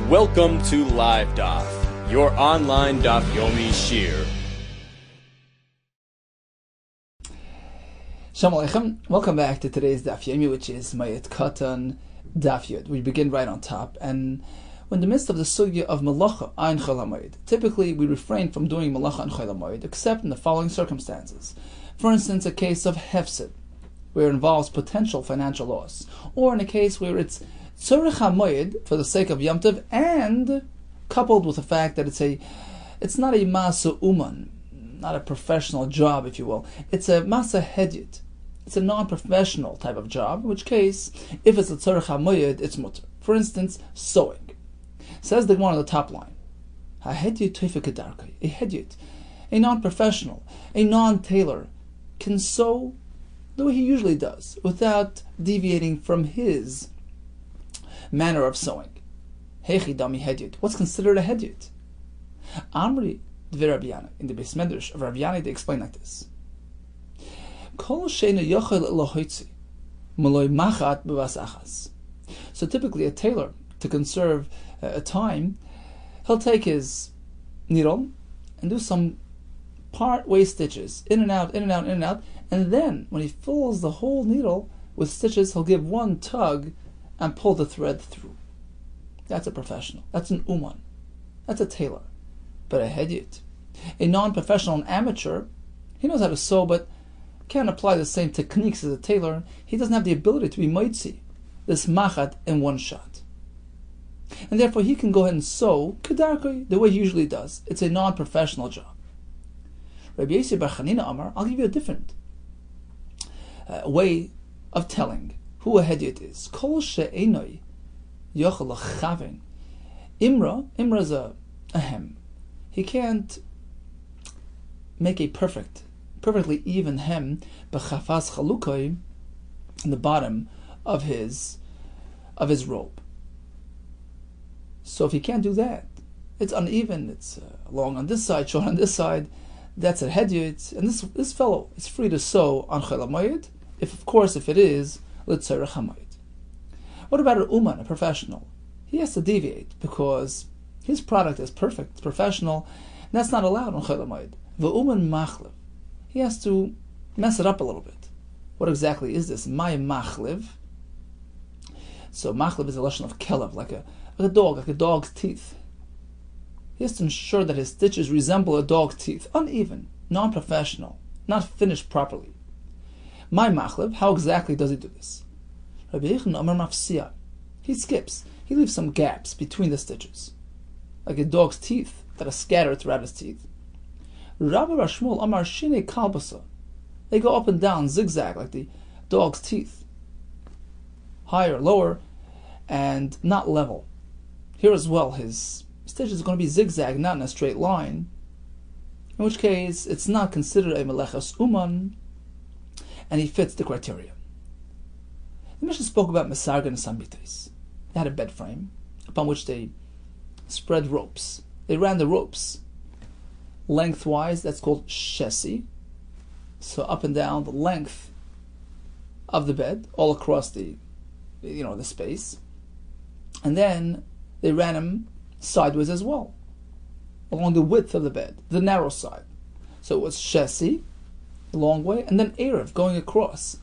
Welcome to Live Daf, your online Daf Yomi Shir. Shalom Aleichem. Welcome back to today's Daf Yomi, which is MOED KATAN Daf Yud. We begin right on top, and in the midst of the sugya of Malacha Ein Chol HaMoed, typically we refrain from doing Malacha Ein Chol HaMoed except in the following circumstances. For instance, a case of Hefsid, where it involves potential financial loss, or in a case where it's Tzorech HaMoed for the sake of Yom Tov, and coupled with the fact that it's not a Masa Uman, not a professional job, if you will. It's a Masa Hedyot. It's a non-professional type of job, in which case, if it's a Tzorech HaMoed, it's mutter. For instance, sewing. Says the Gemara on the top line, HaHedyot Teifek Kedarkai, a Hedyot, a non-professional, a non-tailor, can sew the way he usually does, without deviating from his manner of sewing. Hechi dami hedyot. What's considered a hedyot? Amri dvei Rabbi Yana. In the Beis Medrash of Rabbi Yana, they explain like this: Kol she'eino yochel elohotzi maloi machat b'vas achas. So typically, a tailor, to conserve time, he'll take his needle and do some part-way stitches, in and out, in and out, in and out, and then when he fills the whole needle with stitches, he'll give one tug and pull the thread through. That's a professional. That's an uman. That's a tailor. But a hedyot, a non-professional, an amateur, he knows how to sew, but can't apply the same techniques as a tailor. He doesn't have the ability to be moitzi, this machat, in one shot. And therefore he can go ahead and sew kedarkoi the way he usually does. It's a non-professional job. Rabbi Yossi bar Chanina Amar, I'll give you a different way of telling who a hedyot is. Kol she'enoi yochel lachaven. Imra is a hem. He can't make a perfectly even hem b'chafas chalukoi in the bottom of his robe. So if he can't do that, it's uneven. It's long on this side, short on this side. That's a hedyot, and this fellow is free to sew on Chol HaMoed, if it is l'tzorech HaMoed. What about an uman, a professional? He has to deviate because his product is perfect, it's professional, and that's not allowed on Chol HaMoed. V'uman machlev. He has to mess it up a little bit. What exactly is this? My machlev. So machlev is a lashon of kelev, like a dog's teeth. He has to ensure that his stitches resemble a dog's teeth, uneven, non-professional, not finished properly. My machlev, how exactly does he do this? Rabbi Yehuda Amar mafsia. He skips. He leaves some gaps between the stitches, like a dog's teeth that are scattered throughout his teeth. Rabbi Rashmuel Amar shine kalbasa. They go up and down, zigzag, like the dog's teeth, higher, lower, and not level. Here as well, his stitches are going to be zigzag, not in a straight line, in which case it's not considered a meleches uman, and he fits the criteria. The Mishnah spoke about mesargan and sambites. They had a bed frame upon which they spread ropes. They ran the ropes lengthwise. That's called shesi. So up and down the length of the bed, all across the space, and then they ran them sideways as well, along the width of the bed, the narrow side. So it was shesi, the long way, and then erev, going across.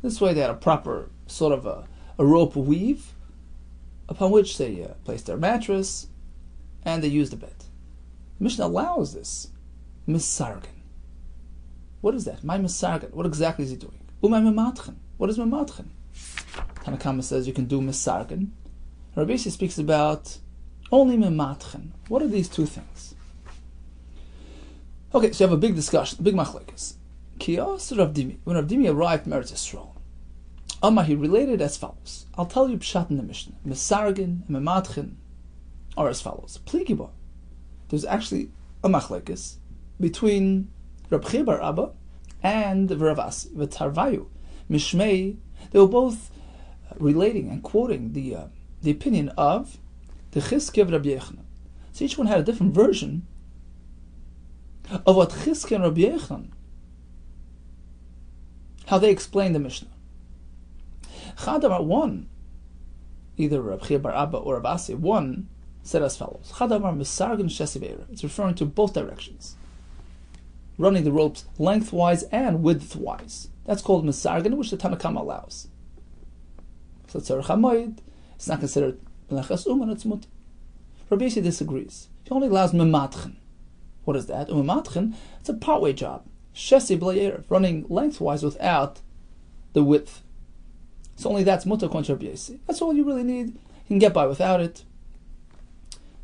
This way they had a proper sort of a rope weave upon which they placed their mattress and they used the bed. The Mishnah allows this. Misargan. What is that? My misargan. What exactly is he doing? Umay mematchen. What is mematchen? Tanakama says you can do misargan. Rabbi Yossi speaks about only mematchen. What are these two things? Okay, so you have a big discussion, big machlekes. Kiyos Rav Dimi. When Rav Dimi arrived from Eretz Yisrael, he related as follows. I'll tell you pshat in the Mishnah. Mesargin and mematchen are as follows. Pligiba. There's actually a machlekes between Rab Chia bar Abba and Rav Asi. V'tarvayu mishmei. They were both relating and quoting the opinion of the Chizkiah of Rabbi Yechanan. So each one had a different version of what Chizkiah and Rabbi Yechanan, how they explain the Mishnah. Chadamar, one, either Rab Chia bar Abba or Rav Asi, one said as follows: Chadamar Mesargan Shesi Be'erev. It's referring to both directions, running the ropes lengthwise and widthwise. That's called Mesargan, which the Tanakama allows. So Tzarech HaMoed, it's not considered Melechas Uman, it's Mutter. Rabbi Yossi disagrees. He only allows Mematchen. What is that? Mematchen, it's a partway job. Shesi B'lei Erev, running lengthwise without the width. So only that's Mutter according to Rabbi Yossi. That's all you really need. You can get by without it,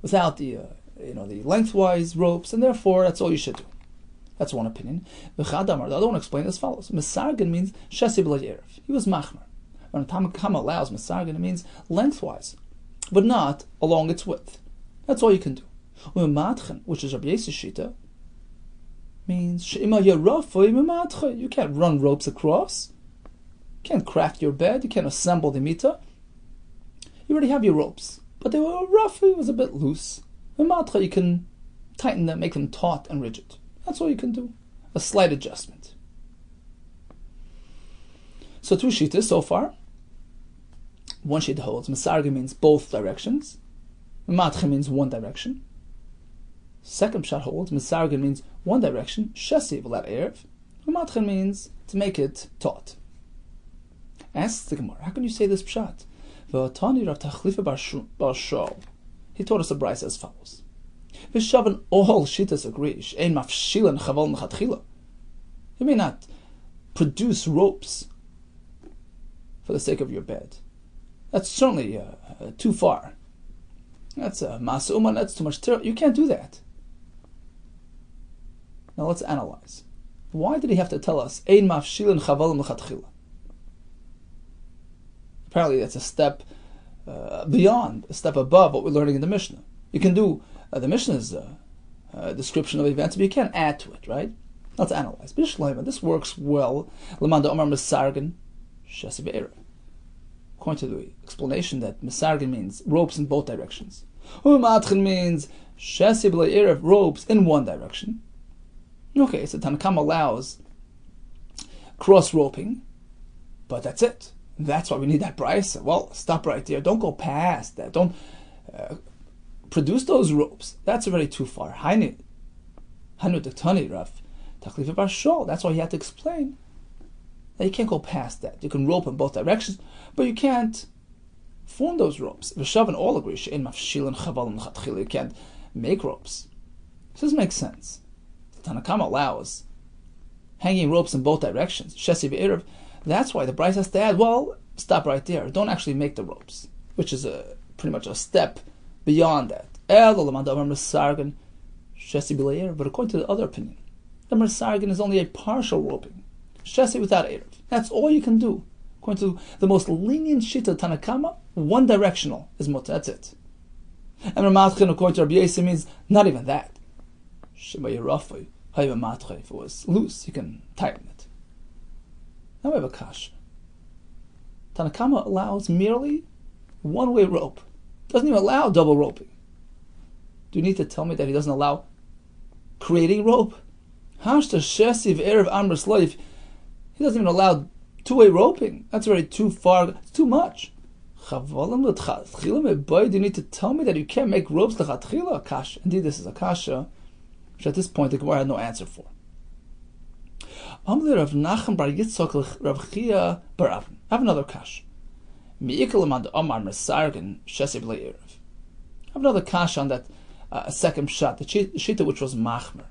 without the the lengthwise ropes, and therefore that's all you should do. That's one opinion. The other one explained as follows: Mesargan means Shesi B'lei Erev. He was machmer. When Tanakama allows Mesargan, it means lengthwise, but not along its width. That's all you can do. U'ematchen, which is Rabbi Yossi Shita, means she'ima yerafoi mematche. You can't run ropes across. You can't craft your bed. You can't assemble the mita. You already have your ropes, but they were rough. It was a bit loose. Mematche, you can tighten them, make them taut and rigid. That's all you can do. A slight adjustment. So two shitas so far. One shita holds Mesarga means both directions. Mematche means one direction. Second pshat holds Mesarga means one direction. Shesi v'lat erev. Mematche means to make it taut. Asks the Gemara, how can you say this pshat? V'atani Rav Tachlifa bar Shaul. He taught us a brayso as follows: V'shavan all shitas agree. She'ein mafshilan chaval nechatchila. You may not produce ropes for the sake of your bed. That's certainly too far. That's a masa that's too much. You can't do that. Now let's analyze. Why did he have to tell us ein mafshilin chavalim lechatchila? Apparently, that's a step beyond, a step above what we're learning in the Mishnah. You can do the Mishnah's description of events, but you can't add to it, right? Let's analyze. This works well. Lamanda Omar Mesargan Shesi Be'erev. According to the explanation that Mesargan means ropes in both directions. U'matchen means Shesi B'lei Erev, ropes in one direction. Okay, so Tanakam allows cross roping, but that's it. That's why we need that brayso. Well, stop right there. Don't go past that. Don't produce those ropes. That's already too far. Hainu Dektani Rav Tachlifa bar Shaul. That's why he had to explain that you can't go past that. You can rope in both directions, but you can't form those ropes. V'shavan all agree she'en mafshilin chavalim lechatchila. You can't make ropes. This doesn't make sense. The Tanakama allows hanging ropes in both directions. Shesi Be'erev. That's why the brayso has to add, well, stop right there. Don't actually make the ropes, which is pretty much a step beyond that. But according to the other opinion, the Mesargan is only a partial roping. Shesi without Erev. That's all you can do. According to the most lenient shita Tanakama, one directional is mutter. That's it. And Ramatchin, according to Rabbi Yossi, means not even that. If it was loose, you can tighten it. Now we have a kasha. Tanakama allows merely one-way rope. Doesn't even allow double roping. Do you need to tell me that he doesn't allow creating rope? Hashta shesiv erev amr slave. He doesn't even allow two-way roping. That's already too far. It's too much. Do you need to tell me that you can't make ropes lechatchila? Kasha. Indeed, this is a kasha, which at this point the Gemara had no answer for. I have another kash. I have another kash on that second shot, the shita which was machmer.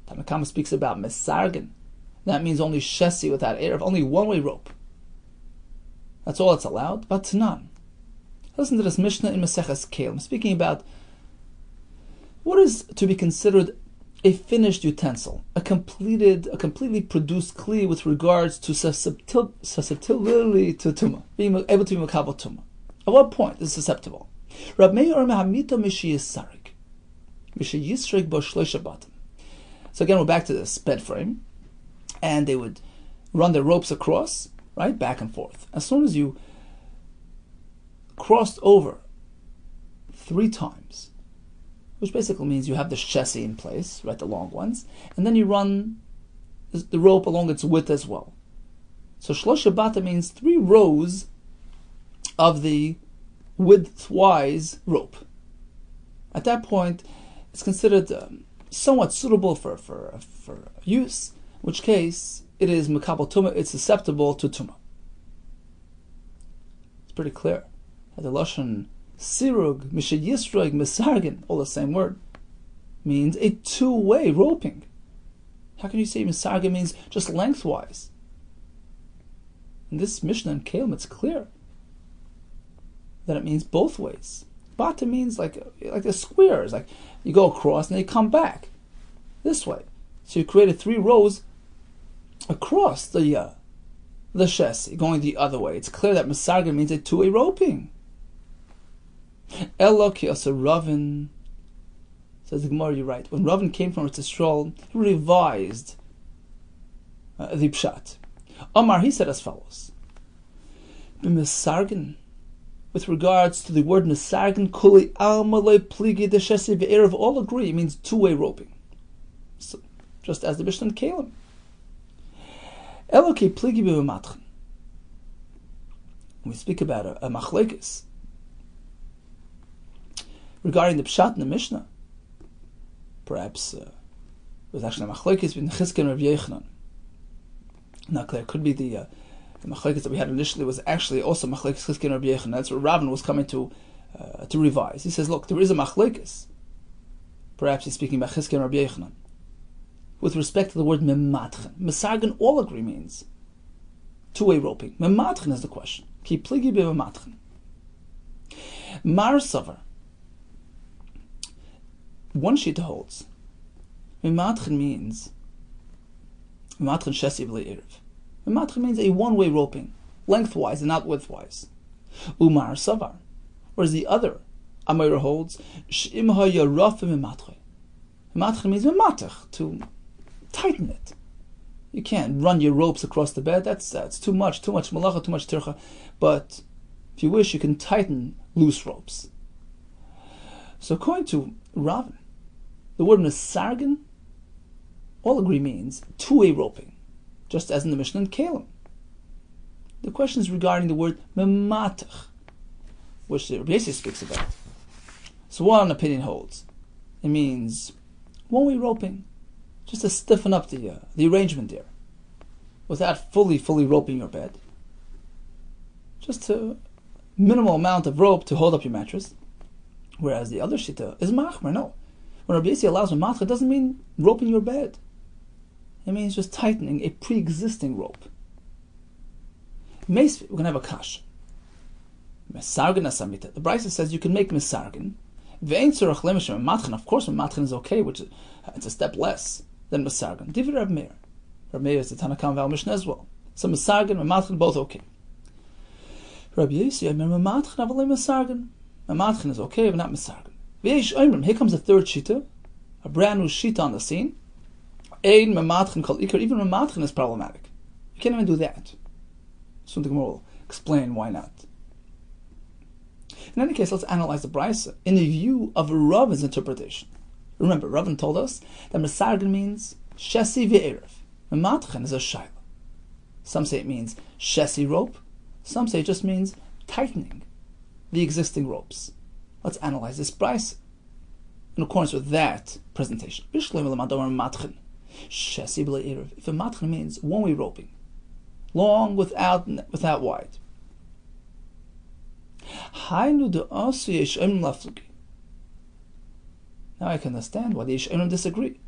Tanakama speaks about mesargan. That means only shesi without erev, only one-way rope. That's all that's allowed, but none. Listen to this Mishnah in Maseches Kelim, speaking about what is to be considered a finished utensil, a completely produced kli with regards to susceptibility to tumah, being able to be makabel tumah. At what point is it susceptible? Rab Meir mehamito mishiyisarik, mishiyisrik bo shloisha batim. So again, we're back to this bed frame, and they would run their ropes across, right, back and forth. As soon as you crossed over 3 times, which basically means you have the shesi in place, right, the long ones, and then you run the rope along its width as well. So shlosha bata means 3 rows of the widthwise rope. At that point, it's considered somewhat suitable for use, in which case it is mekabel tumah, it's susceptible to tumah. It's pretty clear that the lashon sirug, mishayisrog, misargin, all the same word, means a two-way roping. How can you say misargin means just lengthwise? In this Mishnah and Kalim, it's clear that it means both ways. Bata means like the squares, like you go across and then you come back this way. So you created 3 rows across the chassis, going the other way. It's clear that misargin means a two-way roping. Eloki also Ravin, says the Gemara, you're right. When Ravin came from Yisrael, he revised the pshat. Omar, he said as follows: B'misargin, with regards to the word misargin, kuli almalei pligi deshesi ve'erev, all agree it means two-way roping. So, just as the Mishnah and Kalim. Eloki pligi b'matchen. When we speak about a machlekes regarding the pshat in the Mishnah, perhaps it was actually a machlekes between Chizkiah and Rabbi Yehuda. Not clear. It could be the machlekes that we had initially was actually also machlekes Chizkiah and Rabbi Yehuda. That's what Ravin was coming to revise. He says, look, there is a machlekes. Perhaps he's speaking about Chizkiah and Rabbi Yehuda with respect to the word mematchen. Misargin, all agree means two-way roping. Mematchen is the question. Ki pligi b'mematchen. Mar Savar, one sheet holds mematchen means mematchen shesi v'lei erev. Mematchen means a one-way roping, lengthwise and not widthwise. Umar Savar, whereas the other Amira holds sh'im ha'yaraf mematchen. Mematchen means mematach, to tighten it. You can't run your ropes across the bed. That's too much malacha, too much tircha. But if you wish, you can tighten loose ropes. So according to Ravin, the word misargin, all agree means two-way roping, just as in the Mishnah and Kalim. The question is regarding the word mematach, which the Rabbi Yossi speaks about. So one opinion holds it means one-way roping, just to stiffen up the arrangement there, without fully roping your bed. Just a minimal amount of rope to hold up your mattress. Whereas the other shita is machmer. No, when Rabbi Yossi allows machmer, it doesn't mean roping your bed. It means just tightening a pre-existing rope. We're going to have a kash. Mesargin asamita. The Brisa says you can make mesargin. Ve'ein tzorach lemishem matchen. Of course, matchen is okay, which it's a step less than mesargin. Divi Rab Meir. Rab Meir is the Tanakam Val Mishnah as well. So mesargin and matchen both okay. Rabbi Yossi, I remember matchen avalei mesargin. Matchen is okay, but not mesargin. V'eish oimrim. Here comes a third shita, a brand new shita on the scene. Ein mematchen kol ikar. Even mematchen is problematic. You can't even do that. So the Gemara will explain why not. In any case, let's analyze the Brisa in the view of Ravin's interpretation. Remember, Ravin told us that mesargin means shesi ve'erev. Mematchen is a shaila. Some say it means shesi rope. Some say it just means tightening the existing ropes. Let's analyze this Brisa in accordance with that presentation. If a matchen means one-way roping, long without wide. Now I can understand why the Yishayim disagree.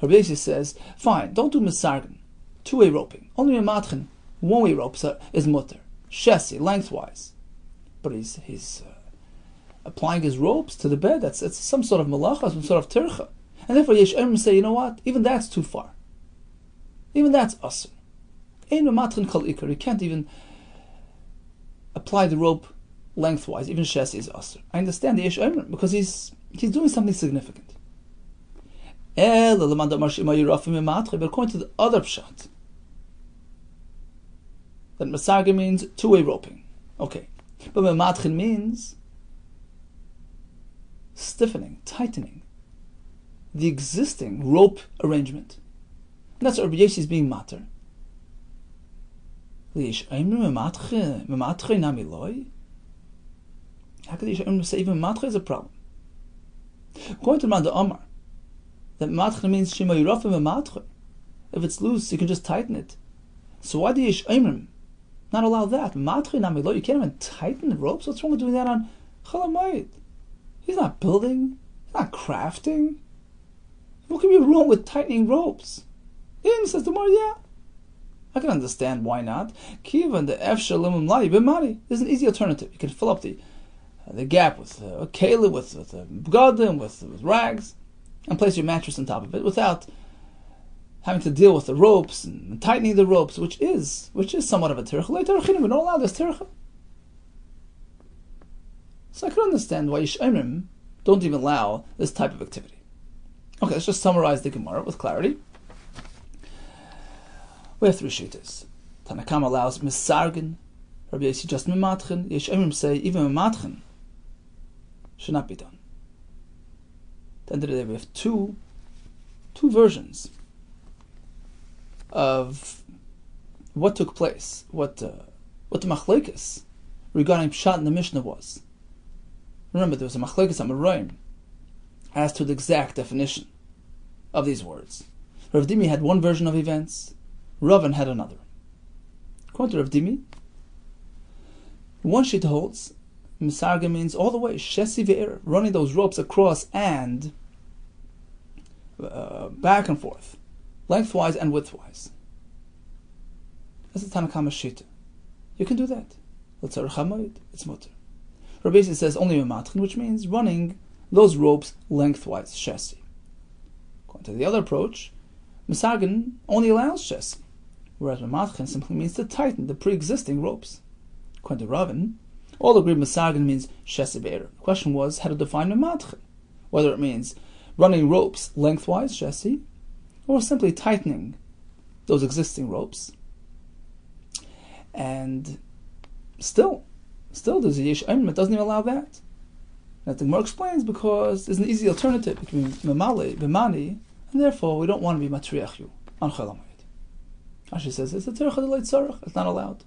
Rabbi Yossi says, fine, don't do mesargin, two-way roping. Only a matchen, one-way rope is mutter, shesi, lengthwise. But he's applying his ropes to the bed. It's some sort of malacha, some sort of tircha. And therefore Yishayim say, you know what? Even that's too far. Even that's asur. Ein matchen kol ikar. You can't even apply the rope lengthwise. Even shesi is asur. I understand the Yishayim because he's doing something significant. But according to the other pshat, that mesargin means two-way roping. Okay. But mematchen means stiffening, tightening the existing rope arrangement. And that's what Rabbi Yossi is being matter. How could the Yesh Omrim say even matcha is a problem? According to Rambam Omar, that matcha means shema yirafim matcha. If it's loose, you can just tighten it. So why do Yesh Omrim not allow that? Matcha namilo, you can't even tighten the ropes. What's wrong with doing that on Chol HaMoed? He's not building. He's not crafting. What can be wrong with tightening ropes? Says the more, yeah. I can understand why not. Kiva and the Efshar Limum Lari B'mari. There's an easy alternative. You can fill up the gap with a keli, with bgadim, with rags, and place your mattress on top of it without having to deal with the ropes and tightening the ropes, which is somewhat of a tircha. We don't allow this tircha. So I can understand why Yesh Omrim don't even allow this type of activity. Okay, let's just summarize the Gemara with clarity. We have three shittas. Tanakam allows misargin, Rabbi Yossi just mematchen. Yesh Omrim say even mematchen should not be done. At the end of the day, we have two versions of what took place, what the machlekes regarding pshat in the Mishnah was. Remember, there was a machlekes Amoraim as to the exact definition of these words. Rav Dimi had one version of events, Ravan had another. According to Rav Dimi, one sheet holds misarga means all the way shesi ve'er, running those ropes across and back and forth, lengthwise and widthwise. That's the Tanakama shita. You can do that. L'tzarech HaMoed, it's mutter. Rabbi Yossi says only mematchen, which means running those ropes lengthwise, shesi. According to the other approach, misargin only allows shesi, whereas mematchen simply means to tighten the pre-existing ropes. According to Ravan, all agree misargin means shesi be'er. The question was how to define mematchen, whether it means running ropes lengthwise, shesi, or simply tightening those existing ropes. And still there's a Yesh Omrim that doesn't even allow that. And the Gemara explains because there's an easy alternative between memale, b'mani, and therefore we don't want to be matriach you on Chol HaMoed. Rashi says it's a tircha d'lei tzarech, it's not allowed.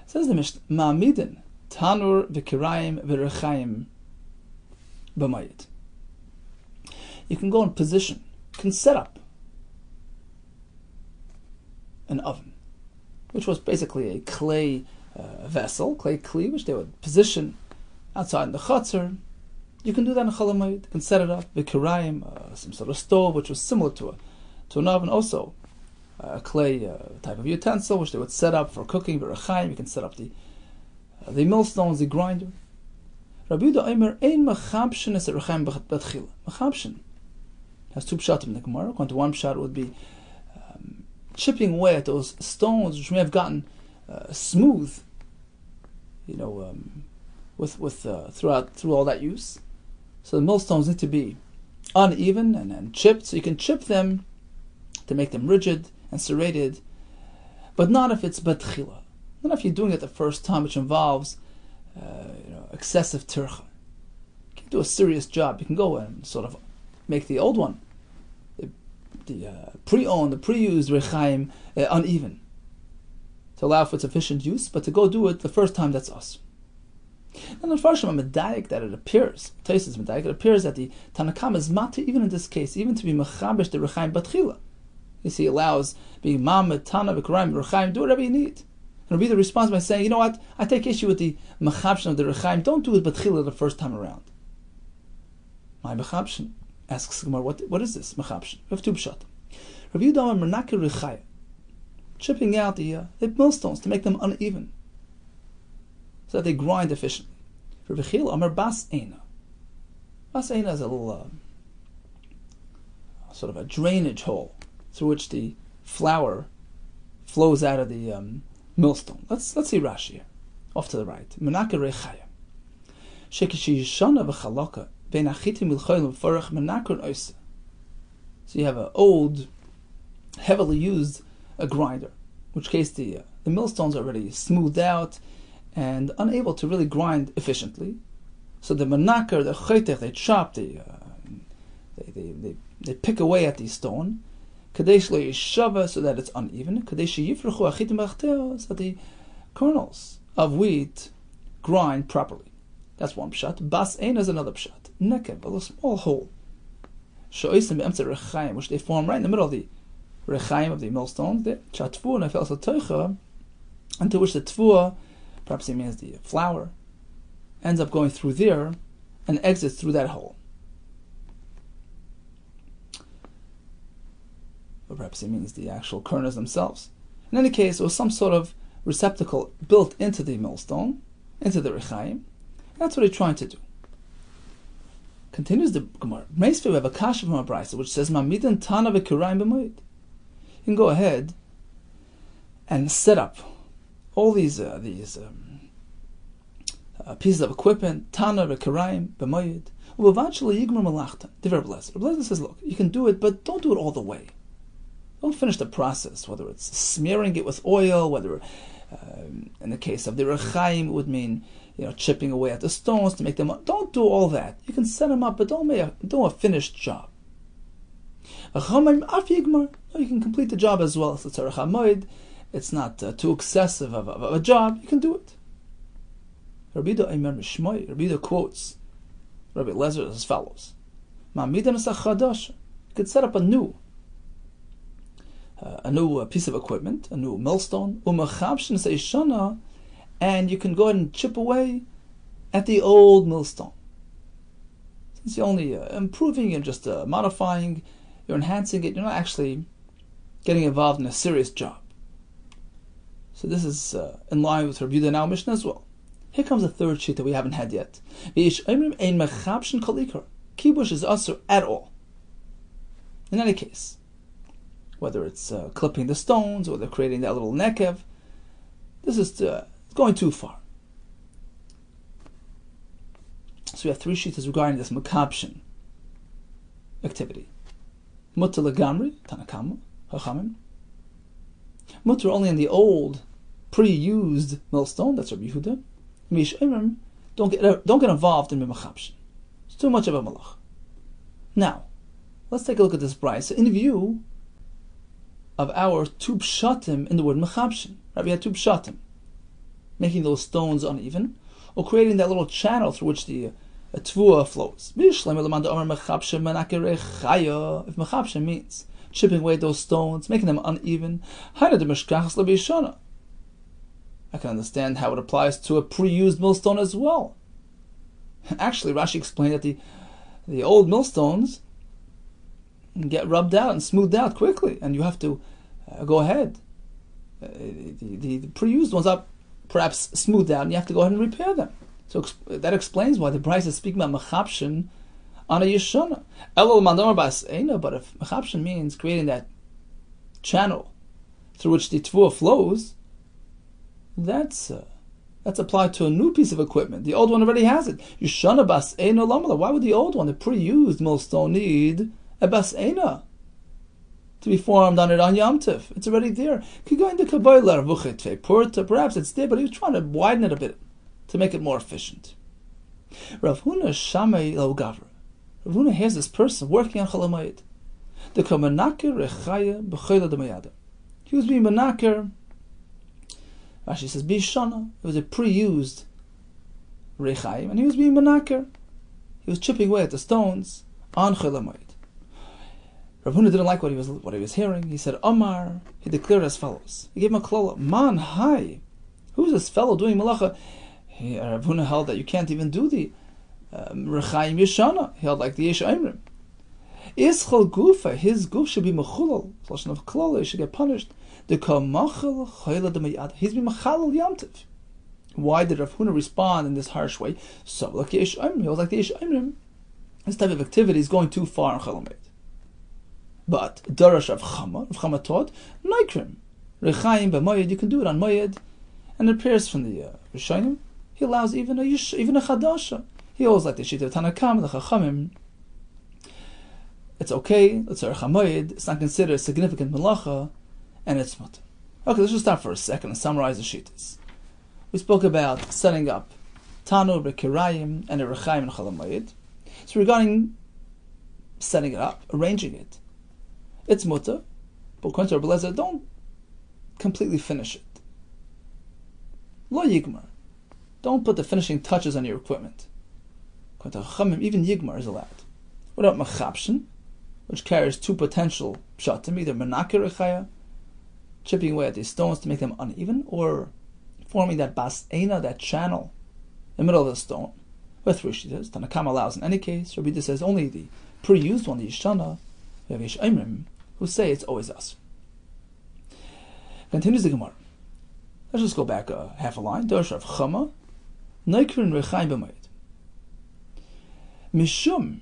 Says the Mishnah, ma'amidin tanur v'kirayim v'rechaim b'mayit. You can go in position, you can set up an oven, which was basically a clay vessel, clay kli, which they would position outside in the chutzner. You can do that in Chol HaMoed. You can set it up, v'kirayim, some sort of stove, which was similar to an oven, also a clay type of utensil, which they would set up for cooking. V'rechaim, you can set up the millstones, the grinder. Rabbi Yehuda Omer, ein mechabshin es rechaim b'tchila. Mechabshin has two pshatim in the Gemara. According to one pshat, it would be chipping away at those stones which may have gotten smooth, through all that use. So the millstones need to be uneven and chipped, so you can chip them to make them rigid and serrated, but not if it's betchila. Not if you're doing it the first time, which involves excessive tircha. You can do a serious job. You can go and sort of make the old one, the pre-owned, the pre-used rechaim uneven, to allow for its efficient use, but to go do it the first time, that's us. And the Farshim are medayik that it appears, Taisus medayik, it appears that the Tanakam is mati, even in this case, even to be mechabesh the rechaim batchila. You see, allows being mamet, tana, v'karaim, rechaim, do whatever you need. And Rabbi responds by saying, you know what, I take issue with the mechabshin of the rechaim, don't do it batchila the first time around. My mechabshin? Asks Gemara, what is this mechabshin? We have two pshat. Rabbi Yehuda Menake Rechaya, chipping out the millstones to make them uneven, so that they grind efficiently. Rabbi Chil Amar Bas Eina. Bas Eina is a little sort of a drainage hole through which the flour flows out of the millstone. Let's see Rashi here, off to the right. Menake Rechaya. Shekishi Yishana v'Chaloka. So you have an old, heavily used grinder, in which case the millstones are already smoothed out and unable to really grind efficiently. So the menakar, the chaytech, they chop, they pick away at the stone, kadesh lo yishava, so that it's uneven, kadesh yifrachu achitim b'achteos, so that the kernels of wheat grind properly. That's one pshat. Bas ein is another pshat. Nekev, a small hole. Sho'isim be'emtze rechaim, which they form right in the middle of the rechaim of the millstones. There, chatvu nefel satoicha, unto which the tvua, perhaps it means the flour, ends up going through there and exits through that hole. Or perhaps it means the actual kernels themselves. In any case, it was some sort of receptacle built into the millstone, into the rechaim. That's what he's trying to do. Continues the Gemara. Meisve, we have a kasha from a brisa which says, "Mamidan tana v'kirayim b'moed." You can go ahead and set up all these pieces of equipment, tana v'kirayim b'moed. U'eventually yigmar malachta. Divrei Rabbi Yehuda. Rabbi Yehuda says, look, you can do it, but don't do it all the way. Don't finish the process, whether it's smearing it with oil, whether in the case of the rechaim, it would mean chipping away at the stones to make them up. Don't do all that. You can set them up, but don't a finished job. You can complete the job as well. It's not too excessive of a job. You can do it. Rabbi Yehuda quotes Rabbi Lezer as follows: you could set up a new piece of equipment, a new millstone, and you can go ahead and chip away at the old millstone. Since you're only improving and just modifying, you're enhancing it, you're not actually getting involved in a serious job. So this is in line with Rabbi Yehuda now Mishnah as well. Here comes a third sheet that we haven't had yet. Kibush is asur at all. In any case, whether it's clipping the stones or they're creating that little nekev, this is going too far. So we have three sheets regarding this makabshin activity. Mutter legamri, Tanakama, Chachamim. Mutter only in the old, pre-used millstone, that's Rabbi Yehuda. Mish Imrim, don't get involved in makabshin. It's too much of a malach. Now, let's take a look at this brayso in view of our two pshatim in the word mechabshin. Right? We had two pshatim, making those stones uneven, or creating that little channel through which the tvua flows. If mechabshin means chipping away those stones, making them uneven, I can understand how it applies to a pre-used millstone as well. Actually, Rashi explained that the old millstones get rubbed out and smoothed out quickly, and you have to go ahead. The pre-used ones are perhaps smoothed out, and you have to go ahead and repair them. So that explains why the Brisa is speaking about mechabshin on a yeshana. But if mechabshin means creating that channel through which the tvua flows, that's applied to a new piece of equipment. The old one already has it. Yeshana bas eina lamala. Why would the old one, the pre-used millstone, need a bas eina to be formed on it on Yom Tov? It's already there. Perhaps it's there, but he was trying to widen it a bit to make it more efficient. Rav Huna Shamei Lo Gavra. Rav Huna hears this person working on Chalamayid. The Kamanakir Rechaya B'Chayla D'Mayada. He was being Manakir. Rashi says Bishana. It was a pre-used Rechayim, and he was being Manakir. He was chipping away at the stones on Chalamayid. Rav Huna didn't like what he was hearing. He said, Omar. He declared as follows. He gave him a klola. Man, hi. Who's this fellow doing malacha? Rav Huna held that you can't even do the Rechaim Yeshana. He held like the Yesh Imrim. Ischal Gufa, his goof should be mechulal. Lashon of klola, he should get punished. The kamachal chayla d'mayad. He's been mechalal yamtiv. Why did Rav Huna respond in this harsh way? So like the Yesh Imrim. He was like the Yesh Imrim. This type of activity is going too far in Chalamayid. But Darash of Chama taught Noikrim. Rechaim b'Moed, you can do it on Moed, and it appears from the Rishonim. He allows even a Chadasha. He always like the Shita of Tanakam, the Chachamim. It's okay, let's say Moed, it's not considered a significant malacha, and it's mutter. Okay, let's just stop for a second and summarize the Shitas. We spoke about setting up Tanur b'Kirayim and a Rechaim and Chalamayid. So regarding setting it up, arranging it, it's mutter, but according to Rabbi Lezer, don't completely finish it. Lo yigmar. Don't put the finishing touches on your equipment. Even Yigmar is allowed. What about Mechapshin, which carries two potential pshatim, either Menakir Echaya, chipping away at these stones to make them uneven, or forming that bas eina, that channel, in the middle of the stone, with three shitas. Tanakam allows in any case. Rabbi Yehuda says only the pre-used one, the Yishana. We have Yesh Aimrim, who say it's always us. Continues the Gemara. Let's just go back half a line. Dosh of Chama, Neikrin Rechaim b'Moed. Mishum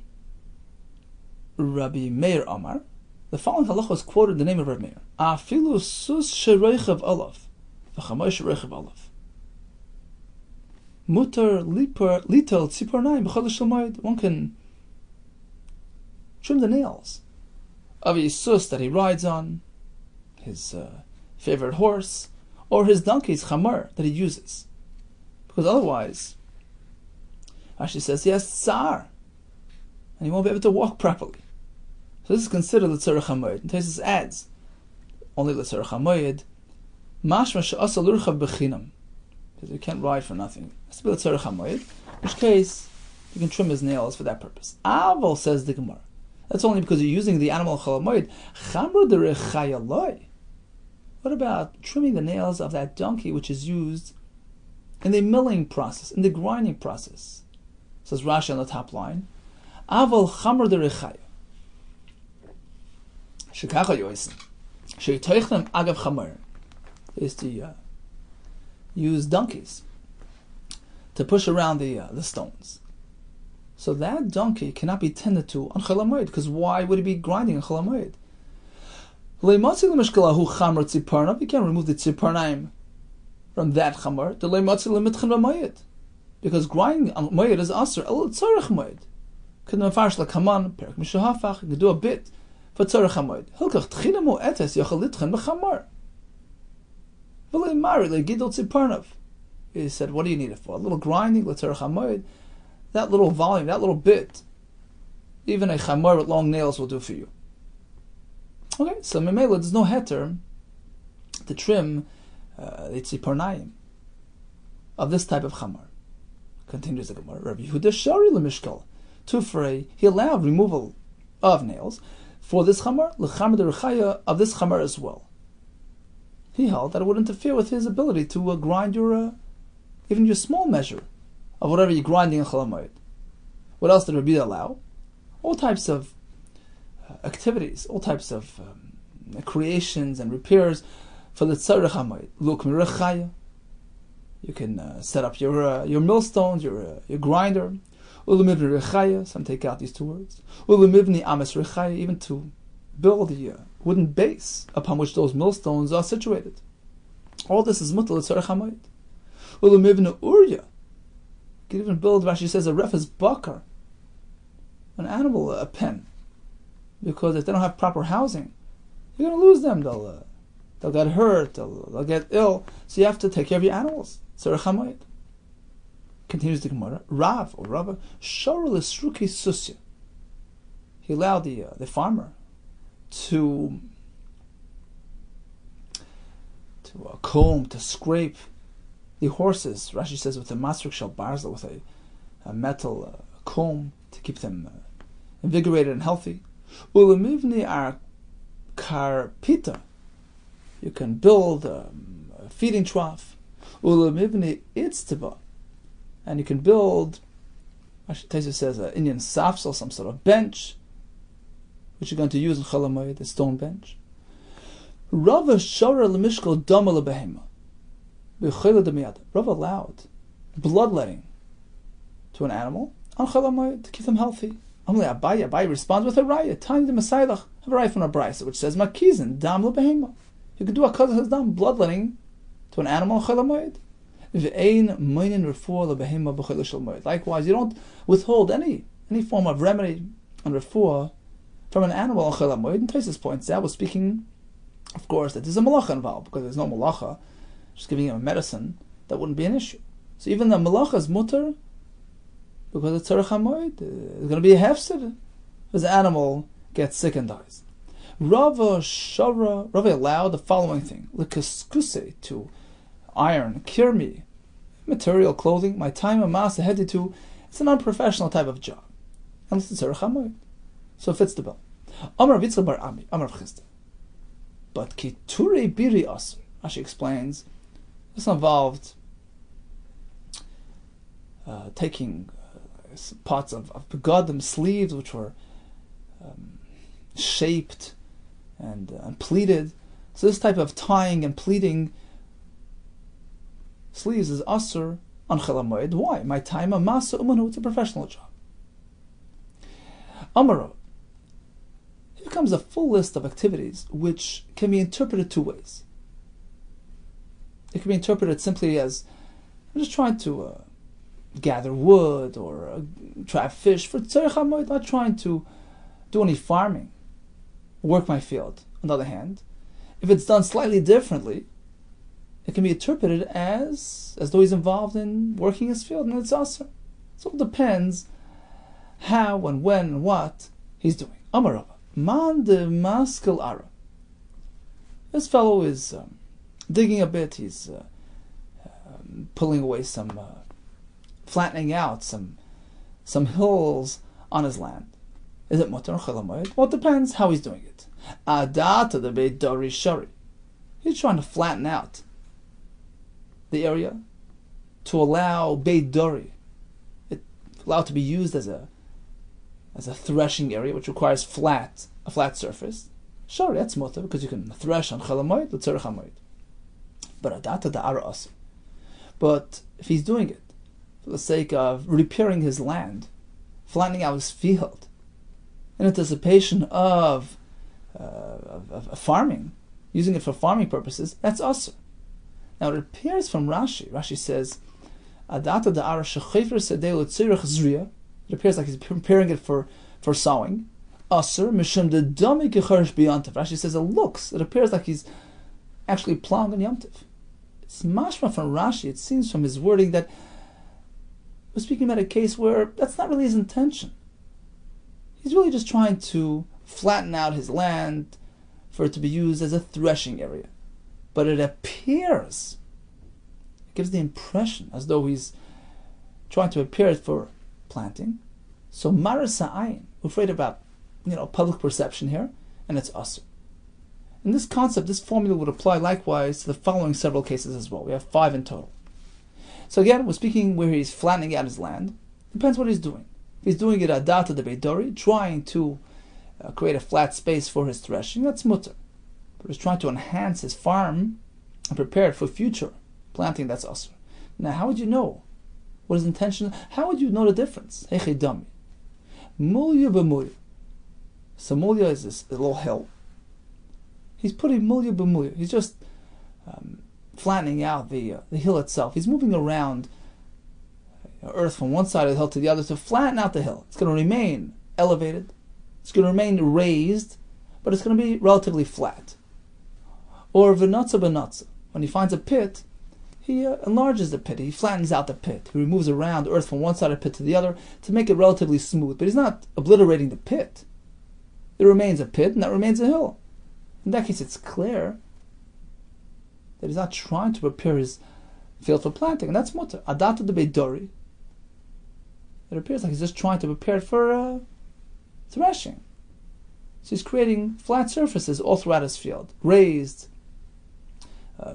Rabbi Meir Amar. The following halacha is quoted in the name of Rabbi Meir. Afilu sus shereichav olav, v'chamay shereichav olav. Mutar litel tzipornayim b'chodesh Moed. One can trim the nails of a sus that he rides on, his favorite horse, or his donkey's chamar that he uses, because otherwise, Rashi says he has tsar, and he won't be able to walk properly. So this is considered l'tzarech hamoed. And Taisus adds, only l'tzarech hamoed, mashma she'asa l'urchav b'chinam, because you can't ride for nothing. It has to be l'tzarech hamoed, in which case you can trim his nails for that purpose. Aval, says the Gemara, that's only because you're using the animal chol hamoed. Chamra derechaya loy. What about trimming the nails of that donkey which is used in the milling process, in the grinding process? Says Rashi on the top line, Aval chamar derechaya. Shekacha yoisen. Sheitoichem agav chamar is to use donkeys to push around the stones. So that donkey cannot be tended to on Chol HaMoed, because why would he be grinding on Chol HaMoed? You can't remove the tziparnaim from that chamar. Because grinding on moed is aser el tzarech moed. You can do a bit for tzarech hamoed. Hilkach tchina moetes yochel litchen b'chamar. V'lei mari legidol tziparnav. He said, what do you need it for? A little grinding, l'tzarech hamoed. That little volume, that little bit, even a chamar with long nails will do for you. Okay, so Memela, there's no heter to trim the tziparnayim of this type of chamar. Continues the Gemara. Rabbi Yehuda Shari lemishkal tufrei. He allowed removal of nails for this chamar, lechamar derechaya of this chamar as well. He held that it would interfere with his ability to grind your even your small measure of whatever you're grinding in Chol HaMoed. What else did Rabbi allow? All types of activities, all types of creations and repairs for the tzarech hamoed. Luk mirechaya. You can set up your millstones, your grinder. Ulemivni rechaya. Some take out these two words. Ulemivni ames rechaya. Even to build the wooden base upon which those millstones are situated. All this is mutal tzarech hamoed. Ulemivni urya. You can even build, Rashi says, a refes bakar, an animal, a pen. Because if they don't have proper housing, you're going to lose them. They'll get hurt, they'll get ill. So you have to take care of your animals. Tzarech hamoed. Continues the Gemara. Rav or Rava shara l'sruki susya. He allowed the farmer to comb, to scrape the horses. Rashi says with a masrik shel barzel, with a metal comb to keep them invigorated and healthy. Ulemivni are karpita. You can build a feeding trough. Ulemivni itztiva. And you can build, Taisa says, an Indian safsel, some sort of bench, which you're going to use in Chol HaMoed, a stone bench. Rava shara lemishkal dama lebehema. B'chayla demiyad. Rava allowed bloodletting to an animal on Chol HaMoed to keep them healthy. Amalei Abaye responds with a raya. Tiny the Messiah, have a raya from a brisa which says makizin dam lebehema. You could do a kazah dam, bloodletting to an animal on Chol HaMoed. V'ein meinin refuah lebehema b'chayla shel moed. Likewise, you don't withhold any form of remedy and refuah from an animal on Chol HaMoed. And Taisus points out, was speaking, of course, that there's a malacha involved, because there's no malacha. Just giving him a medicine, that wouldn't be an issue. So even the malacha is mutter, because it's tzarech hamoed, it's going to be a hefsed if the animal gets sick and dies. Rava allowed the following thing: l'kaskuse, to iron, kirmi, material, clothing, my time and masa headed to, it's an unprofessional type of job. Unless it's tzarech hamoed. So it fits the bill. Amar Vitzal bar Ami, Amar Chisda. But kiturei biri asur, Rashi explains, this involved taking parts of begadim, sleeves, which were shaped and pleated. So this type of tying and pleating sleeves is asur on Chol HaMoed. Why? My time masa umanu, it's a professional job. Amaro. Here comes a full list of activities which can be interpreted two ways. It can be interpreted simply as, I'm just trying to gather wood or trap fish for tzarech hamoed, not trying to do any farming, work my field. On the other hand, if it's done slightly differently, it can be interpreted as though he's involved in working his field, and it's asur. So it depends how and when and what he's doing. Amarava. Man de maskel ara. This fellow is digging a bit. He's pulling away some, flattening out some hills on his land. Is it mutar Chol HaMoed? Well, it depends how he's doing it. Adata the beit dori shari. He's trying to flatten out the area to allow beit dori, allowed to be used as a threshing area, which requires a flat surface. Sure, that's mutar, because you can thresh on Chol HaMoed, l'tzarech hamoed. But adata da'ara asur. But if he's doing it for the sake of repairing his land, flattening out his field, in anticipation of farming, using it for farming purposes, that's asur. Now it appears from Rashi. Rashi says, adata da'ara shechefer sedei l'tzirach zriya. It appears like he's preparing it for sowing. Asur mishum de dami kecharish biyantav. Rashi says it appears like he's actually plowing on Yomtiv. It's mashma from Rashi. It seems from his wording that we're speaking about a case where that's not really his intention. He's really just trying to flatten out his land for it to be used as a threshing area. But it appears, it gives the impression as though he's trying to prepare it for planting. So maras ha'ayin, we're afraid about public perception here, and it's asur. And this concept, this formula would apply likewise to the following several cases as well. We have 5 in total. So again, we're speaking where he's flattening out his land. Depends what he's doing. If he's doing it adata de beidori, trying to create a flat space for his threshing, that's mutar. But he's trying to enhance his farm and prepare it for future planting, that's asur. Now, how would you know what his intention is? How would you know the difference? Heichei dami. Mulya b'mulya. So mulya is this little hill. He's putting mulya b'mulya. He's just flattening out the hill itself. He's moving around earth from one side of the hill to the other to flatten out the hill. It's going to remain elevated. It's going to remain raised, but it's going to be relatively flat. Or v'natza b'natza. When he finds a pit, he enlarges the pit. He flattens out the pit. He removes around earth from one side of the pit to the other to make it relatively smooth. But he's not obliterating the pit. There remains a pit, and that remains a hill. In that case, it's clear that he's not trying to prepare his field for planting, and that's mutar. Adata de beidori. It appears like he's just trying to prepare it for threshing. So he's creating flat surfaces all throughout his field, raised, or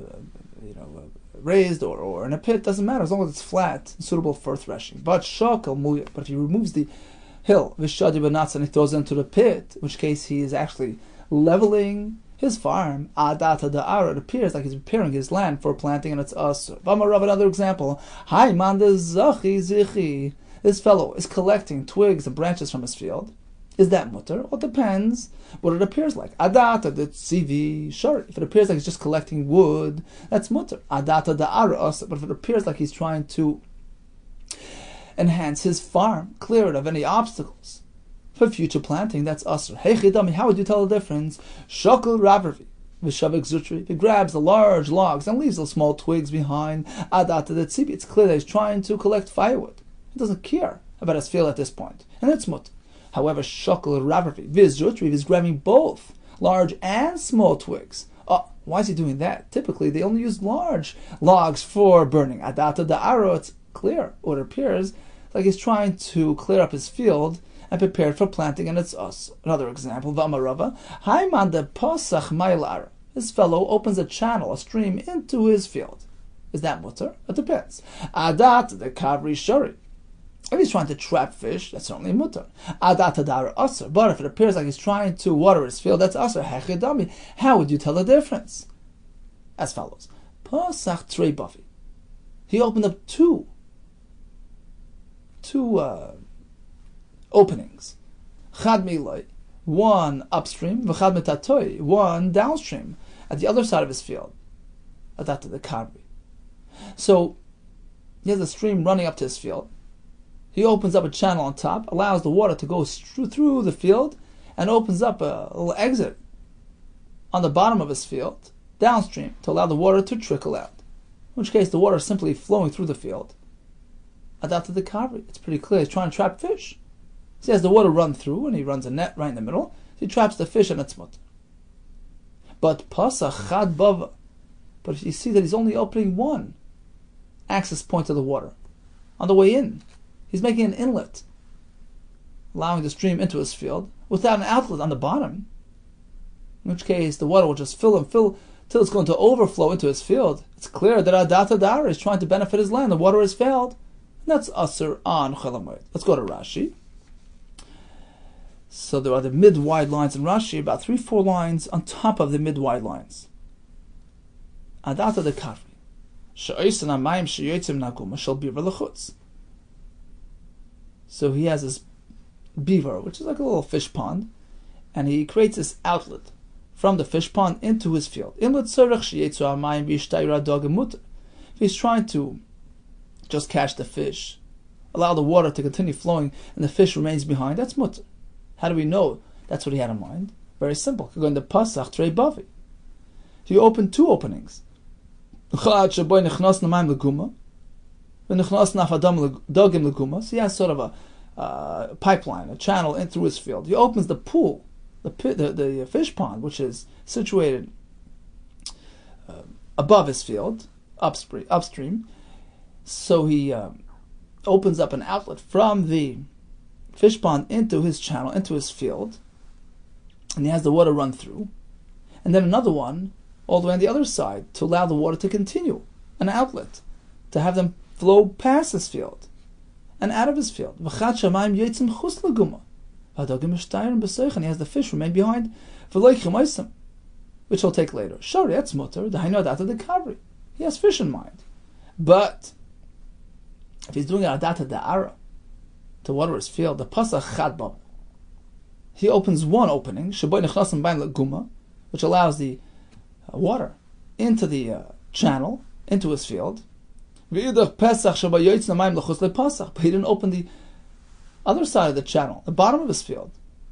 in a pit, doesn't matter as long as it's flat and suitable for threshing. But shakal muya. But if he removes the hill, v'shadi b'natz, and he throws it into the pit, in which case he is actually leveling his farm. Adata da'ara. It appears like he's preparing his land for planting, and it's asur. V'amarav, another example. Hai manda zachi zichi. This fellow is collecting twigs and branches from his field. Is that mutar? Well, it depends what it appears like. Adata de tzivi, sure. If it appears like he's just collecting wood, that's mutar. Adata da'ara asur. But if it appears like he's trying to enhance his farm, clear it of any obstacles for future planting, that's asur. Hey chidami, how would you tell the difference? Shokul ravervi, v'shavik zutri. He grabs the large logs and leaves the small twigs behind. Adata de tzivi. It's clear that he's trying to collect firewood. He doesn't care about his field at this point, and that's mutar. However, shokul ravervi, viz zutri, is grabbing both large and small twigs Oh, why is he doing that? Typically, they only use large logs for burning. Adata da'aro, it's clear. What appears like he's trying to clear up his field and prepare for planting, and it's us. Another example, V'amarava, Haiman de Pasach Mailar. His fellow opens a channel, a stream, into his field. Is that mutter? It depends. Adat de Kavri Shari. If he's trying to trap fish, that's certainly mutter. Adat adar aser. But if it appears like he's trying to water his field, that's aser. Hechidami. How would you tell the difference? As follows. Pasach trei bavi. He opened up two openings. Chad miloi, one upstream, v'chad metatoi, one downstream, at the other side of his field. Adat de Kavri. So he has a stream running up to his field. He opens up a channel on top, allows the water to go through the field, and opens up a little exit on the bottom of his field, downstream, to allow the water to trickle out. In which case, the water is simply flowing through the field. Adapted the Kavri. It's pretty clear. He's trying to trap fish. So he has the water run through, and he runs a net right in the middle. So he traps the fish, and it's mutter. But Pasach Chad Bava. But if you see that he's only opening one access point to the water, on the way in, he's making an inlet, allowing the stream into his field, without an outlet on the bottom. In which case, the water will just fill till it's going to overflow into his field. It's clear that Adata Dara is trying to benefit his land. The water has failed. And that's Asr on Chol HaMoed. Let's go to Rashi. So there are the mid-wide lines in Rashi, about 3-4 lines on top of the mid-wide lines. Adata de Kavri. She'oisen hamayim sheyotzim naguma shel biver lechutz. So he has this beaver, which is like a little fish pond, and he creates this outlet from the fish pond into his field. If he's trying to just catch the fish, allow the water to continue flowing, and the fish remains behind, that's mutter. How do we know that's what he had in mind? Very simple. Going to Pasach Trei Bavi. He opened two openings. So he has sort of a pipeline, a channel in through his field. He opens the pool, the fish pond, which is situated above his field, upstream. So he opens up an outlet from the fish pond into his channel, into his field, and he has the water run through. And then another one all the way on the other side to allow the water to continue, an outlet, to have them flow past his field and out of his field. And he has the fish remain behind, which he'll take later. Sure, that's mutter. He has fish in mind. But if he's doing it adata da'ara, to water his field, the pasach chad bab, he opens one opening, which allows the water into the channel, into his field. But he didn't open the other side of the channel, the bottom of his field,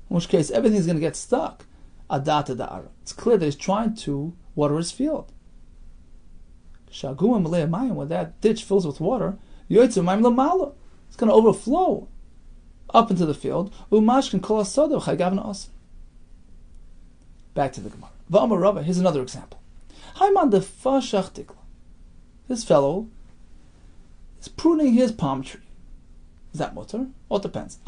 in which case everything's going to get stuck. Adata da'ara. It's clear that he's trying to water his field. When that ditch fills with water, it's going to overflow up into the field. Back to the Gemara. Here's another example. This fellow is pruning his palm tree. Is that mutter? Well, it depends.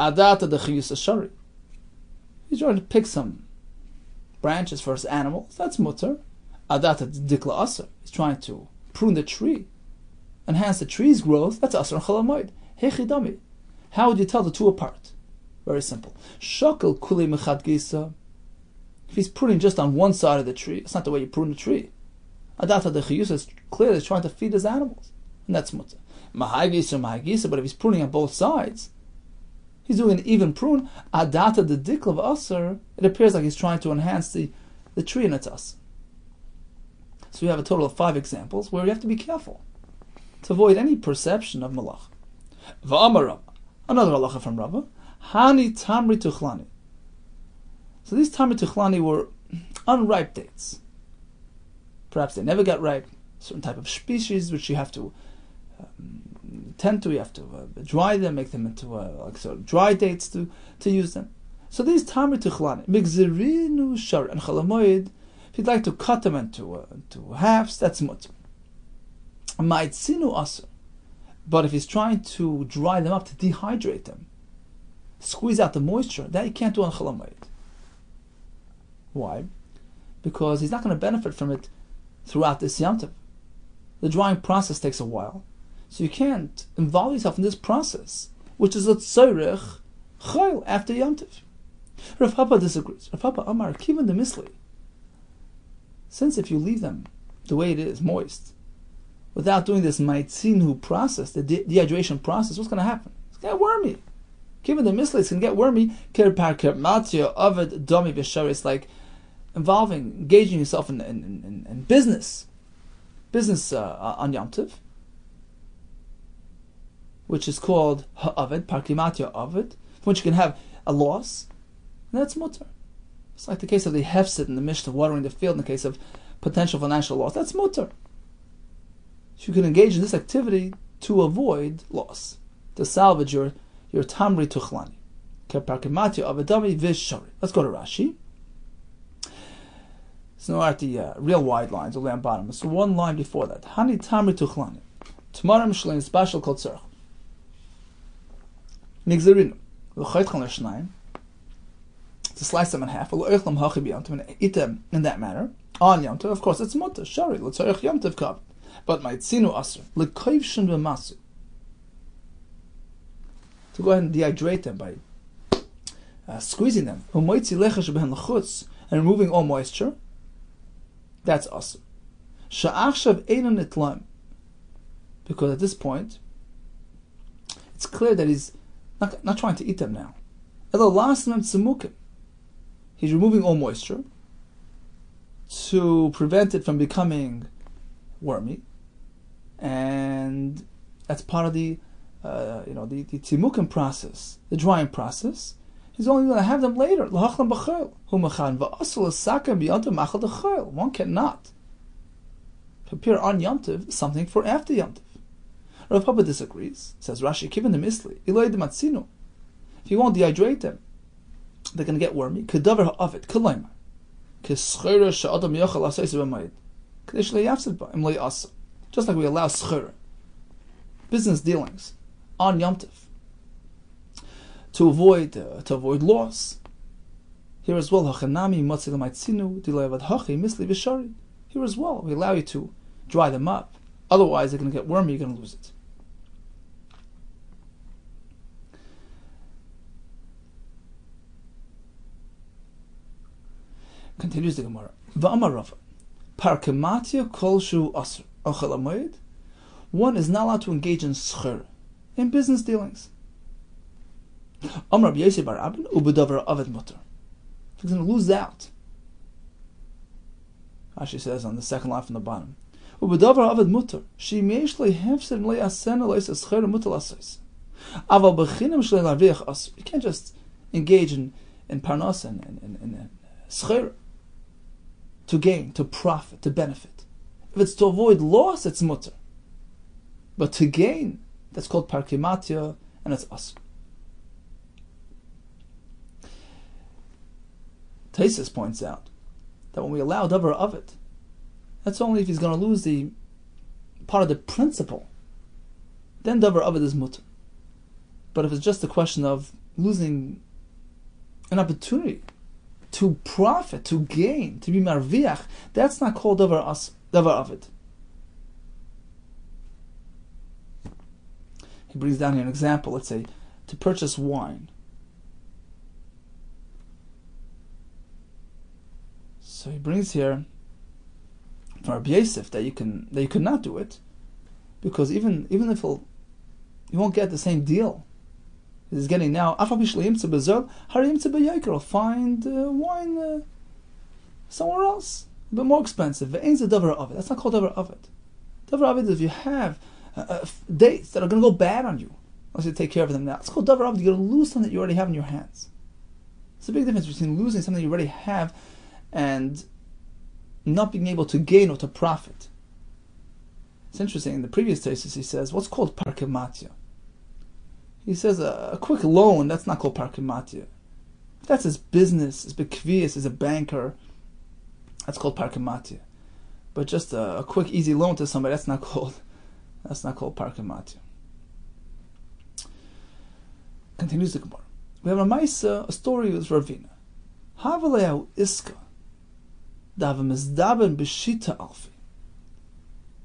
He's trying to pick some branches for his animals. That's mutter. He's trying to prune the tree, enhance the tree's growth. That's asr chol hamoed. Hechidami. How would you tell the two apart? Very simple. Shakel kuli mechad gisa. If he's pruning just on one side of the tree, it's not the way you prune the tree. Adata de chiyus is clearly trying to feed his animals, and that's mutter. Mahagisa, but if he's pruning on both sides, he's doing an even prune. Adata de diklav asr. It appears like he's trying to enhance the tree and its asr. So we have a total of 5 examples where we have to be careful to avoid any perception of malach. V'amar another halacha from Rava. Hani tamri tuchlani. So these tamri tuchlani were unripe dates. Perhaps they never got ripe. Certain type of species which you have to tend to. You have to dry them, make them into like sort of dry dates to use them. So these tamri tuchlani migzirinu shar and chol hamoed. If If you'd like to cut them into halves, that's mutter. Ma'atzinu asur. But if he's trying to dry them up, to dehydrate them, squeeze out the moisture, that you can't do on Chol HaMoed. Why? Because he's not going to benefit from it throughout this Yom Tov. The drying process takes a while, so you can't involve yourself in this process, which is a tzorech chayil after Yom Tov. Rav Papa disagrees. Rav Papa Amar Kivan the Misli. Since if you leave them the way it is, moist, without doing this maitzinu process, the dehydration process, what's going to happen? It's going to get wormy. Given the misli, it's going to get wormy. It's like engaging yourself in business on Yom Tov, which is called ha'aved, parkimatya aved, from which you can have a loss, and that's mutter. It's like the case of the hefset in the Mishnah, watering the field in the case of potential financial loss. That's mutter. So you can engage in this activity to avoid loss, to salvage your tamri tuchlani. Let's go to Rashi. So now we're at the real wide lines, all the way on bottom. So one line before that. Hani tamri tuchlani. Tamarim shlein special kol tzarech. Nigzerinu. L'chaytchan l'shnayim. To slice them in half. And eat them in that manner. On Yom Tov, of course, it's mutter. Shari. L'tzarech Yom Tov kav. But ma'atzinu asur. L'koivshin v'masu. To go ahead and dehydrate them by squeezing them. And removing all moisture. That's asur. Sha'achshav einon nitlaim. Because at this point, it's clear that he's not trying to eat them now. He's removing all moisture to prevent it from becoming wormy, and that's part of the timukim process, the drying process. He's only going to have them later. One cannot prepare on Yom Tov something for after Yom Tov. Rav Papa disagrees. Says Rashi, given the misli, if you won't dehydrate them, they're going to get wormy. Kedavar ha'avet, k'layma, k'schera she'adam yochel asayis b'mayid, k'desh le'yafsid ba'im le'asa. Just like we allow schera, business dealings, on Yom Tov, to avoid loss. Here as well, hachanami matzil maitzinu dilayavad hachi misli v'shari. Here as well, we allow you to dry them up. Otherwise, they're going to get wormy. You're going to lose it. Continues the Gemara. V'amar Rava, parkematya kol shu asr on Chol HaMoed. One is not allowed to engage in schur, in business dealings. Amar Rabbi Yosef bar Abin u'bedavar aved mutter. He's going to lose out. Rashi says on the second line from the bottom. U'bedavar aved mutter. She meish lehefsed le'asen le'is schur mutter l'asais. Aval b'chinim shlei l'arviach asr. You can't just engage in parnas and schur, to gain, to profit, to benefit. If it's to avoid loss, it's mutter. But to gain, that's called parkimatya, and it's asr. Taisus points out that when we allow davar of it, that's only if he's going to lose the part of the principle. Then davar of it is mutter. But if it's just a question of losing an opportunity to profit, to gain, to be marviach, that's not called davar of it. He brings down here an example. Let's say to purchase wine. So he brings here from Rabbi Yosef that you could not do it, because even if you won't get the same deal he's getting now, I'll find wine somewhere else, a bit more expensive. That's not called davar of it. Davar of it is if you have dates that are going to go bad on you unless you take care of them now. It's called davar of it. You're going to lose something that you already have in your hands. It's a big difference between losing something you already have and not being able to gain or to profit. It's interesting, in the previous thesis he says, what's called parkematya? He says a quick loan, that's not called parkematya. If that's his business, his bekvius, as a banker, That's called parkimatia. But just a quick, easy loan to somebody, that's not called parkimatia. Continues the Gemara. We have a Maisa, a story with Ravina. Havaleu iska dav mizdaben b'shita alfi.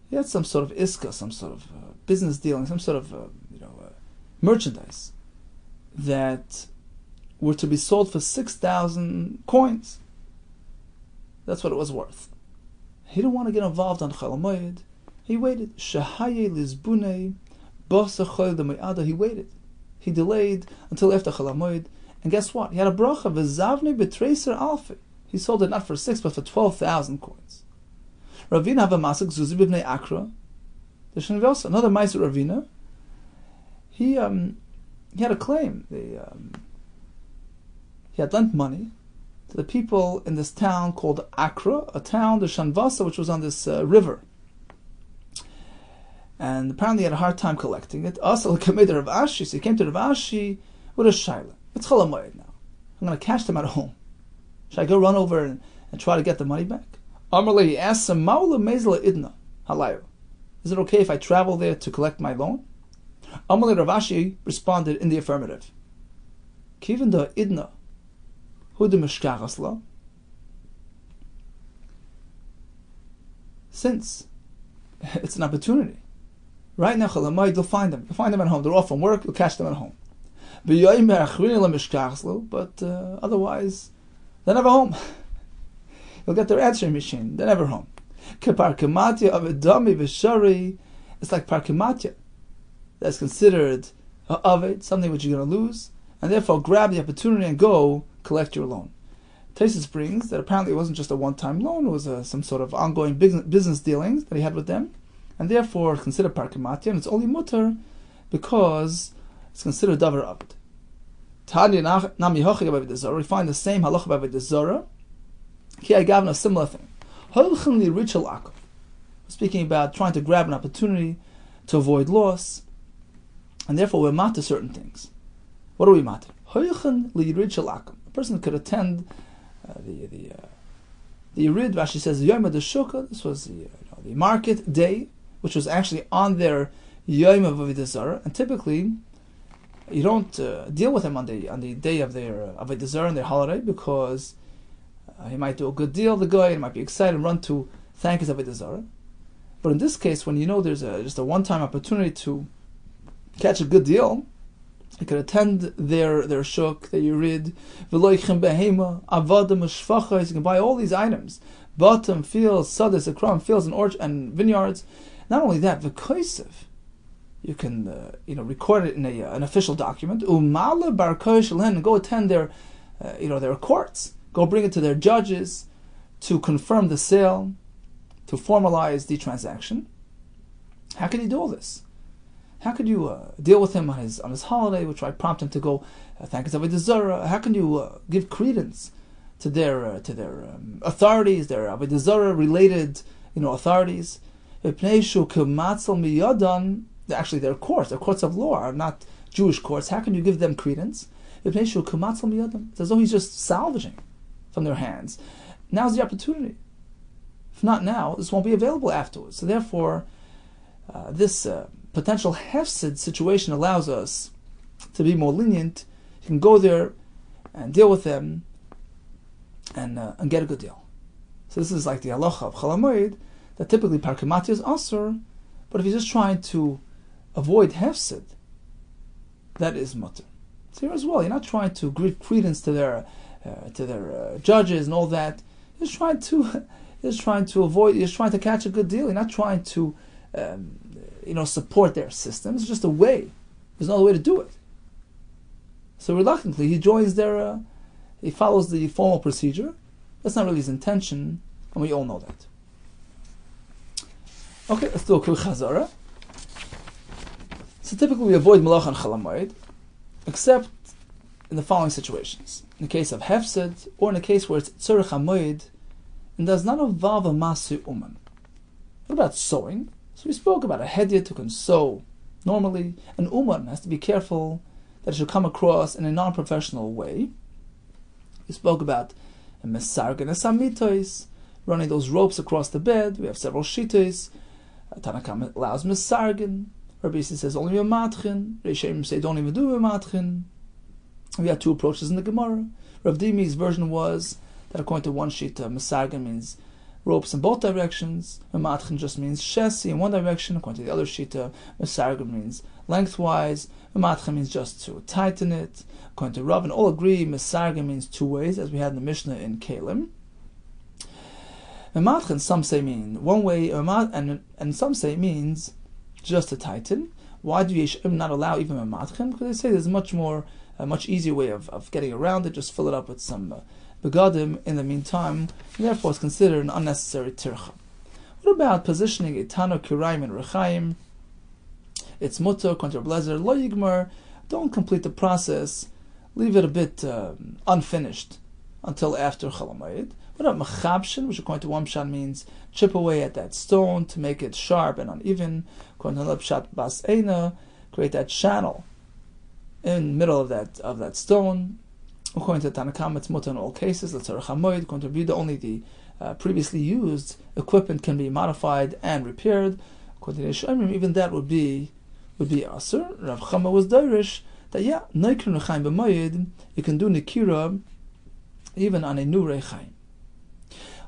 He had some sort of iska, some sort of business dealing, some sort of merchandise that were to be sold for 6,000 coins. That's what it was worth. He didn't want to get involved on Chol HaMoed. He waited. Shahaye lizbunei basa chol demayada. He waited. He delayed until after Chol HaMoed. And guess what? He had a bracha v'zavne b'treiser alfi. He sold it not for 6 but for 12,000 coins. Ravina have a masak zuzi b'bnei akra. There's another Meiser Ravina. He had a claim. He had lent money to the people in this town called Akra, a town, the Shanvasa, which was on this river. And apparently he had a hard time collecting it. Also, he came to Rav Ashi with a shaila. It's Chol HaMoed now. I'm going to catch them at home. Should I go run over and try to get the money back? Amarle, he asked him, Maula Mezla Idna Halayu. Is it okay if I travel there to collect my loan? Amarle Rav Ashi responded in the affirmative. Kiven da Idna since it's an opportunity. Right now, you'll find them. You'll find them at home. They're off from work, you'll catch them at home. But otherwise, they're never home. You'll get their answering machine. They're never home. It's like parkimatia. That's considered of it, something which you're going to lose, and therefore grab the opportunity and go collect your loan. Taisus brings that apparently it wasn't just a one-time loan, it was some sort of ongoing business dealings that he had with them, and therefore considered parkimatia, and it's only mutter because it's considered davar aved. We find the same halacha by Avodah Zarah. Here I gave a similar thing. Speaking about trying to grab an opportunity to avoid loss, and therefore we're mat to certain things. What are we mat? A person could attend the Yerid. Rashi says Yom HaDeshukah. This was the market day, which was actually on their Yom of Avodah Zarah, and typically you don't deal with him on the day of their Avodah Zarah and their holiday, because he might do a good deal, the guy, and might be excited and run to thank his Avodah Zarah. But in this case, when you know there's just a one-time opportunity to catch a good deal, you could attend their shuk, their yurid, v'loichem behema, avadim u'shfachos. You can buy all these items, bottom, fields, sadis, akram, fields and orchards and vineyards. Not only that, v'koisev, you can record it in an official document. Umala bar koish lehen, go attend their courts, go bring it to their judges to confirm the sale, to formalize the transaction. How can you do all this? How could you deal with him on his holiday, which might prompt him to go thank his Avodah Zarah? How can you give credence to their authorities, their Avodah Zarah related authorities? Actually, their courts of law are not Jewish courts. How can you give them credence? It's as though he's just salvaging from their hands. Now's the opportunity. If not now, this won't be available afterwards. So therefore, this potential hefsid situation allows us to be more lenient. You can go there and deal with them and get a good deal. So this is like the halacha of Chol HaMoed, that typically parkimatia is asur, but if you're just trying to avoid hefsid, that is mutter. So here as well, you're not trying to give credence to their judges and all that. You're just trying to avoid. You're just trying to catch a good deal. You're not trying to support their system. It's just a way. There's no other way to do it. So reluctantly, he joins he follows the formal procedure. That's not really his intention, and we all know that. Okay, let's do a quick chazara. So typically we avoid malach and Chol HaMoed, except in the following situations. In the case of hefsed, or in a case where it's tzorech HaMoed, and does not involve a masu uman. What about sewing? So we spoke about a hedyot who can sew normally. An uman has to be careful that it should come across in a non-professional way. We spoke about a mesargen, a samitois, running those ropes across the bed. We have several shitas. Tanakam allows misargin. Rabbi Yisrael says only matchin. Reishayim say don't even do matchin. We had two approaches in the Gemara. Rav Dimi's version was that according to one shita, misargin means ropes in both directions. Matchin just means shesi in one direction. According to the other shita, misargin means lengthwise. Matchin means just to tighten it. According to Rav, and all agree misargin means two ways, as we had in the Mishnah in Kalim. Matchin, some say mean one way, and some say means just to tighten. Why do Yeshim not allow even a matchin? Because they say there's a much easier way of getting around it. Just fill it up with some begadim in the meantime. And therefore, it's considered an unnecessary tircha. What about positioning a tano kirayim and rechaim? It's mutter kontra blazer lo yigmar. Don't complete the process. Leave it a bit unfinished until after Chol HaMoed. What about mechabshin, which according to one pshat means chip away at that stone to make it sharp and uneven. According to another pshat, bas eina, create that channel in the middle of that stone. According to Tanakam, it's mutter in all cases. Let's say Chamoid. According to Rabbi Yehuda, only the previously used equipment can be modified and repaired. According to Yeshayim, even that would be asur. Rav Chama was dairish that neikrin rechaim b'moed, you can do nikira even on a new rechaim.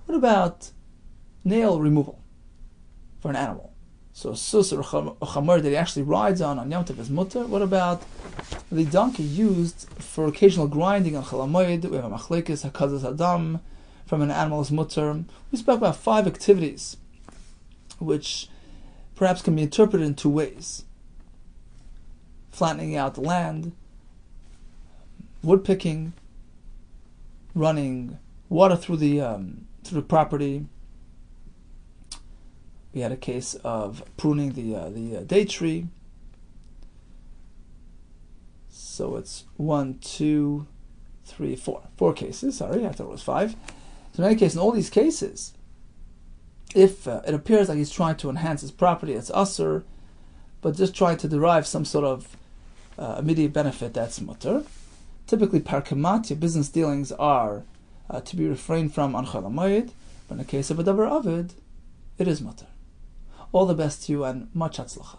What about nail removal for an animal? So a sus or a chamor that he actually rides on Yom Tov is mutter. What about the donkey used for occasional grinding on Chol HaMoed? We have a machlekes hakazas adam from an animal's mutter. We spoke about 5 activities which perhaps can be interpreted in 2 ways: flattening out the land, wood picking, running water through the property. We had a case of pruning the date tree. So it's 1, 2, 3, 4. 4 cases. Sorry, I thought it was 5. So in any case, in all these cases, if it appears like he's trying to enhance his property, it's asur, but just trying to derive some sort of immediate benefit, that's mutter. Typically, parkamat, business dealings are to be refrained from on Chol HaMoed, but in the case of a davar avid, it is mutter. All the best to you and much hatzlacha.